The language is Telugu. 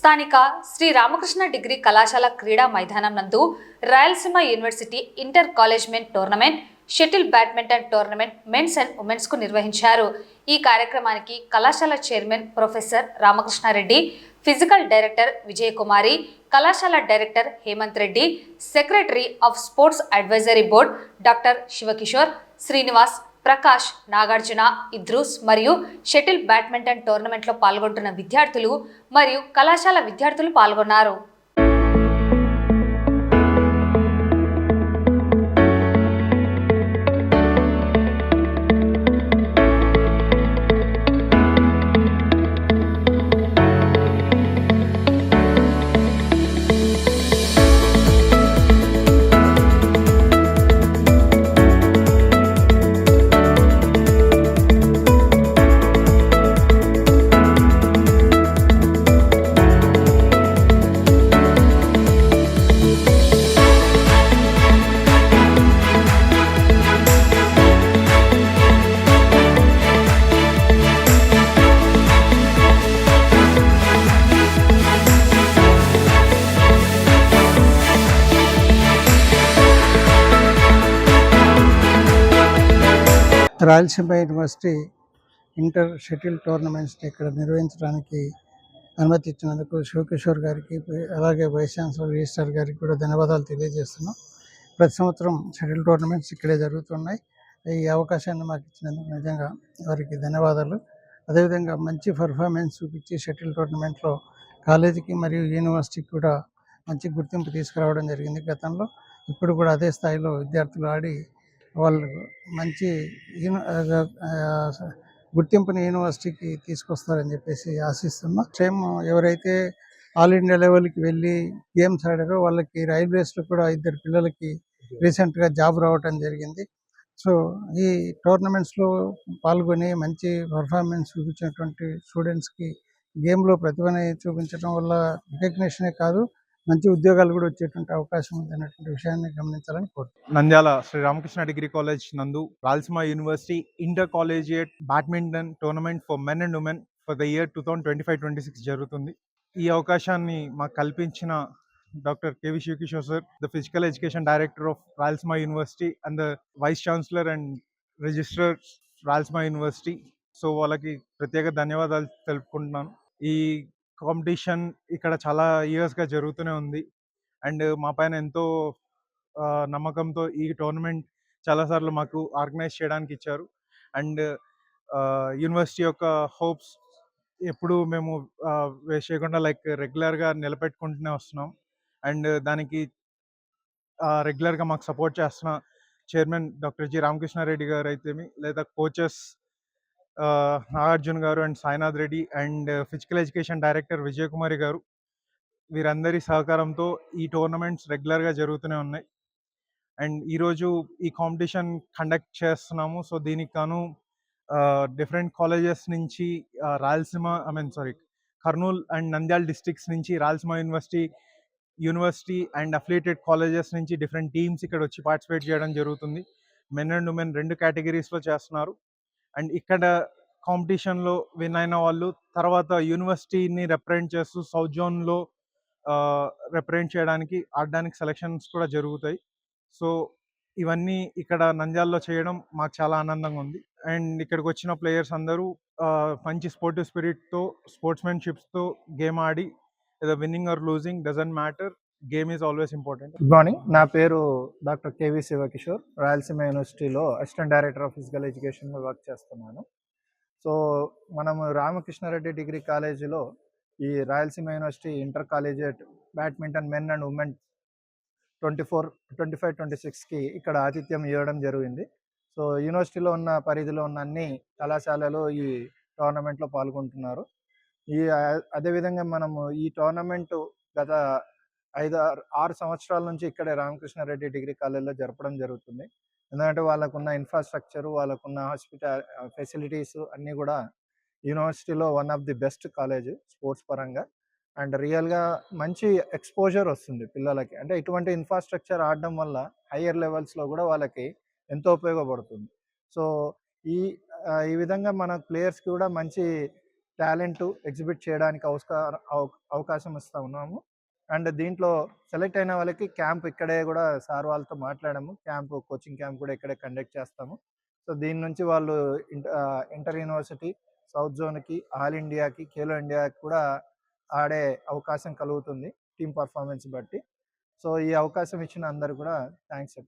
స్థానిక శ్రీ రామకృష్ణ డిగ్రీ కళాశాల క్రీడా మైదానం నందు Rayalaseema university inter college men tournament, shuttle badminton tournament mens and womens కు నిర్వహించారు. ఈ కార్యక్రమానికి కళాశాల chairman professor Ramakrishna Reddy, physical director Vijayakumari, కళాశాల director Hemanth Reddy, secretary of sports advisory board doctor Sivakishore, Srinivas, Prakash, Nagarjuna, Idrus మరియు షటిల్ బ్యాడ్మింటన్ టోర్నమెంట్లో పాల్గొంటున్న విద్యార్థులు మరియు కళాశాల విద్యార్థులు పాల్గొన్నారు. రాయలసీమ యూనివర్సిటీ ఇంటర్ షటిల్ టోర్నమెంట్స్ని ఇక్కడ నిర్వహించడానికి అనుమతి ఇచ్చినందుకు శివకిషోర్ గారికి, అలాగే వైస్ ఛాన్సలర్ రిజిస్ట్రార్ గారికి కూడా ధన్యవాదాలు తెలియజేస్తున్నాం. ప్రతి సంవత్సరం షటిల్ టోర్నమెంట్స్ ఇక్కడే జరుగుతున్నాయి. ఈ అవకాశాన్ని మాకు ఇచ్చినందుకు నిజంగా వారికి ధన్యవాదాలు. అదేవిధంగా మంచి పర్ఫార్మెన్స్ చూపించి షటిల్ టోర్నమెంట్లో కాలేజీకి మరియు యూనివర్సిటీకి కూడా మంచి గుర్తింపు తీసుకురావడం జరిగింది గతంలో. ఇప్పుడు కూడా అదే స్థాయిలో విద్యార్థులు ఆడి వాళ్ళు మంచి గుర్తింపుని యూనివర్సిటీకి తీసుకొస్తారని చెప్పేసి ఆశిస్తున్నాం. సేమ్ ఎవరైతే ఆల్ ఇండియా లెవెల్కి వెళ్ళి గేమ్స్ ఆడారో వాళ్ళకి రైల్వేస్లో కూడా 2 పిల్లలకి రీసెంట్గా జాబ్ రావటం జరిగింది. సో ఈ టోర్నమెంట్స్లో పాల్గొని మంచి పర్ఫార్మెన్స్ చూపించినటువంటి స్టూడెంట్స్కి గేమ్లో ప్రతిభని చూపించడం వల్ల రికగ్నిషనే కాదు, మంచి ఉద్యోగాలు కూడా వచ్చేటువంటి అవకాశం ఉంది అన్నటువంటి విషయాన్ని గమనించాలని కోరుతున్నాను. నంద్యాల శ్రీ రామకృష్ణ డిగ్రీ కాలేజ్ నందు Rayalaseema university inter collegiate badminton tournament for men and women for the year 2025-26 జరుగుతుంది. ఈ అవకాశాన్ని మాకు కల్పించిన doctor KV Sivakishore sir, the physical education director of Rayalaseema university and the vice chancellor and registrar Rayalaseema university. So వాళ్ళకి ప్రత్యేక ధన్యవాదాలు తెలుపుకుంటున్నాను. ఈ కాంపిటీషన్ ఇక్కడ చాలా ఇయర్స్గా జరుగుతూనే ఉంది అండ్ మా పైన ఎంతో నమ్మకంతో ఈ టోర్నమెంట్ చాలాసార్లు మాకు ఆర్గనైజ్ చేయడానికి ఇచ్చారు. అండ్ యూనివర్సిటీ యొక్క హోప్స్ ఎప్పుడు మేము వేస్ట్ చేయకుండా రెగ్యులర్గా నిలబెట్టుకుంటూనే వస్తున్నాం. అండ్ దానికి రెగ్యులర్గా మాకు సపోర్ట్ చేస్తున్న చైర్మన్ డాక్టర్ జి రామకృష్ణారెడ్డి గారు అయితేమి, లేదా కోచెస్ నాగార్జున గారు and Sainath Reddy and physical education director Vijayakumari గారు, వీరందరి సహకారంతో ఈ టోర్నమెంట్స్ రెగ్యులర్గా జరుగుతూనే ఉన్నాయి. అండ్ ఈరోజు ఈ కాంపిటీషన్ కండక్ట్ చేస్తున్నాము. సో దీనికి గాను డిఫరెంట్ కాలేజెస్ నుంచి కర్నూలు అండ్ నంద్యాల డిస్ట్రిక్ట్స్ నుంచి Rayalaseema university and affiliated colleges నుంచి డిఫరెంట్ టీమ్స్ ఇక్కడ వచ్చి పార్టిసిపేట్ చేయడం జరుగుతుంది. మెన్ అండ్ ఉమెన్ 2 కేటగిరీస్లో చేస్తున్నారు. అండ్ ఇక్కడ కాంపిటీషన్లో విన్ అయిన వాళ్ళు తర్వాత యూనివర్సిటీని రిప్రజెంట్ చేస్తూ సౌత్ జోన్లో రిప్రజెంట్ చేయడానికి ఆడడానికి సెలక్షన్స్ కూడా జరుగుతాయి. సో ఇవన్నీ ఇక్కడ నంద్యాలలో చేయడం మాకు చాలా ఆనందంగా ఉంది. అండ్ ఇక్కడికి వచ్చిన ప్లేయర్స్ అందరూ మంచి స్పోర్టివ్ స్పిరిట్తో, స్పోర్ట్స్మెన్షిప్స్తో గేమ్ ఆడి, ఏదో winning or losing doesn't matter, game is always important. Good morning, నా పేరు డాక్టర్ కేవి శివకిషోర్. రాయలసీమ యూనివర్సిటీలో assistant director of physical education work చేస్తున్నాను. సో మనము రామకృష్ణారెడ్డి డిగ్రీ కాలేజీలో ఈ Rayalaseema university inter collegiate badminton men and women 25-26కి ఇక్కడ ఆతిథ్యం ఇవ్వడం జరిగింది. సో యూనివర్సిటీలో ఉన్న పరిధిలో ఉన్న అన్ని కళాశాలలు ఈ టోర్నమెంట్లో పాల్గొంటున్నారు. అదేవిధంగా మనము ఈ టోర్నమెంటు గత 5-6 సంవత్సరాల నుంచి ఇక్కడే రామకృష్ణారెడ్డి డిగ్రీ కాలేజీలో జరపడం జరుగుతుంది. ఎందుకంటే వాళ్ళకున్న ఇన్ఫ్రాస్ట్రక్చరు, వాళ్ళకున్న ఫెసిలిటీస్ అన్నీ కూడా యూనివర్సిటీలో one of the best college sports పరంగా. అండ్ రియల్గా మంచి ఎక్స్పోజర్ వస్తుంది పిల్లలకి. అంటే ఇటువంటి ఇన్ఫ్రాస్ట్రక్చర్ ఆడడం వల్ల హయ్యర్ లెవెల్స్లో కూడా వాళ్ళకి ఎంతో ఉపయోగపడుతుంది. సో ఈ విధంగా మన ప్లేయర్స్కి కూడా మంచి టాలెంట్ ఎగ్జిబిట్ చేయడానికి అవకాశం ఇస్తూ ఉన్నాము. అండ్ దీంట్లో సెలెక్ట్ అయిన వాళ్ళకి క్యాంప్ ఇక్కడే కూడా సార్ వాళ్ళతో మాట్లాడాము. కోచింగ్ క్యాంప్ కూడా ఇక్కడే కండక్ట్ చేస్తాము. సో దీని నుంచి వాళ్ళు ఇంటర్ యూనివర్సిటీ, సౌత్ జోన్కి, ఆల్ ఇండియాకి, ఖేలో ఇండియాకి కూడా ఆడే అవకాశం కలుగుతుంది టీమ్ పర్ఫార్మెన్స్ బట్టి. సో ఈ అవకాశం ఇచ్చిన అందరు కూడా థ్యాంక్స్.